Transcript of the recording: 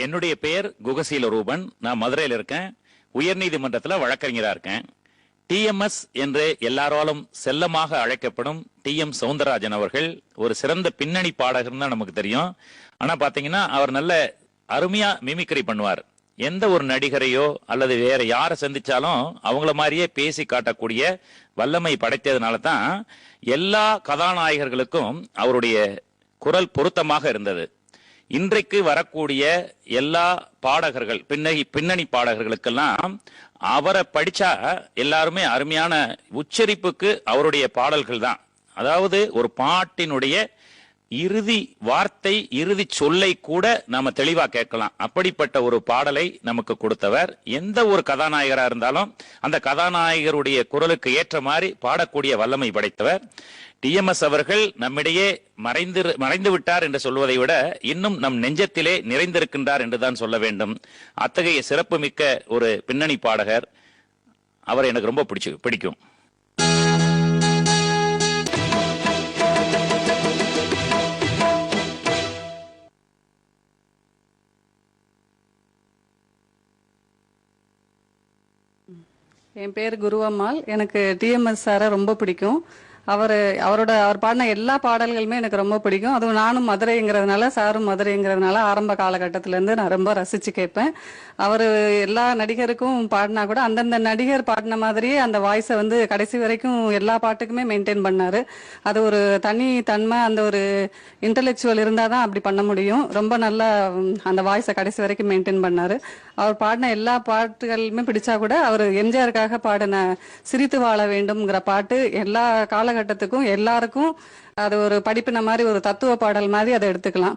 என்னுடைய பெயர் குகசீல ரூபன். நான் மதுரையில் இருக்கேன். உயர்நீதிமன்றத்தில் வழக்கறிஞராக இருக்கேன். டிஎம்எஸ் என்று எல்லாராலும் செல்லமாக அழைக்கப்படும் டி.எம். சௌந்தரராஜன் அவர்கள் ஒரு சிறந்த பின்னணி பாடகர் தான் நமக்கு தெரியும். ஆனா பாத்தீங்கன்னா அவர் நல்ல அருமையா மிமிக்ரி பண்ணுவார். எந்த ஒரு நடிகரையோ அல்லது வேற யாரை சந்திச்சாலும் அவங்கள மாதிரியே பேசி காட்டக்கூடிய வல்லமை படைத்ததுனால தான் எல்லா கதாநாயகர்களுக்கும் அவருடைய குரல் பொருத்தமாக இருந்தது. இன்றைக்கு வரக்கூடிய எல்லா பாடகர்கள் பின்னணி பாடகர்களுக்கெல்லாம் அவரை படிச்சா எல்லாருமே அருமையான உச்சரிப்புக்கு அவருடைய பாடல்கள் தான். அதாவது ஒரு பாட்டினுடைய இறுதி வார்த்தை இறுதி சொல்லை கூட நாம தெளிவா கேட்கலாம். அப்படிப்பட்ட ஒரு பாடலை நமக்கு கொடுத்தவர். எந்த ஒரு கதாநாயகரா இருந்தாலும் அந்த கதாநாயகருடைய குரலுக்கு ஏற்ற மாதிரி பாடக்கூடிய வல்லமை படைத்தவர். டிஎம்எஸ் அவர்கள் நம்மிடையே மறைந்து விட்டார் என்று சொல்வதை விட இன்னும் நம் நெஞ்சத்திலே நிறைந்திருக்கின்றார் என்றுதான் சொல்ல வேண்டும். அத்தகைய சிறப்பு மிக்க ஒரு பின்னணி பாடகர். அவர் எனக்கு ரொம்ப பிடிக்கும். என் பேர் குருவம்மாள். எனக்கு டிஎம்எஸ் சாரை ரொம்ப பிடிக்கும். அவர் பாடின எல்லா பாடல்களுமே எனக்கு ரொம்ப பிடிக்கும். அதுவும் நானும் மதுரைங்கிறதுனால, சாரும் மதுரைங்கிறதுனால ஆரம்ப காலகட்டத்திலேருந்து நான் ரொம்ப ரசிச்சு கேட்பேன். அவர் எல்லா நடிகருக்கும் பாடினா கூட அந்தந்த நடிகர் பாடின மாதிரியே அந்த வாய்ஸை கடைசி வரைக்கும் எல்லா பாட்டுக்குமே மெயின்டைன் பண்ணாரு. அது ஒரு தனி தன்மை, அந்த ஒரு இன்டலெக்சுவல் இருந்தால் தான் அப்படி பண்ண முடியும். ரொம்ப நல்லா அந்த வாய்ஸை கடைசி வரைக்கும் மெயின்டைன் பண்ணாரு. அவர் பாடின எல்லா பாட்டுகளுமே பிடிச்சா கூட அவர் எம்ஜிஆருக்காக பாடின சிரித்து வாழ வேண்டும்ங்கிற பாட்டு எல்லா காலகட்டத்துக்கும் எல்லாருக்கும் அது ஒரு படிப்பின மாதிரி, ஒரு தத்துவ பாடல் மாதிரி அதை எடுத்துக்கலாம்.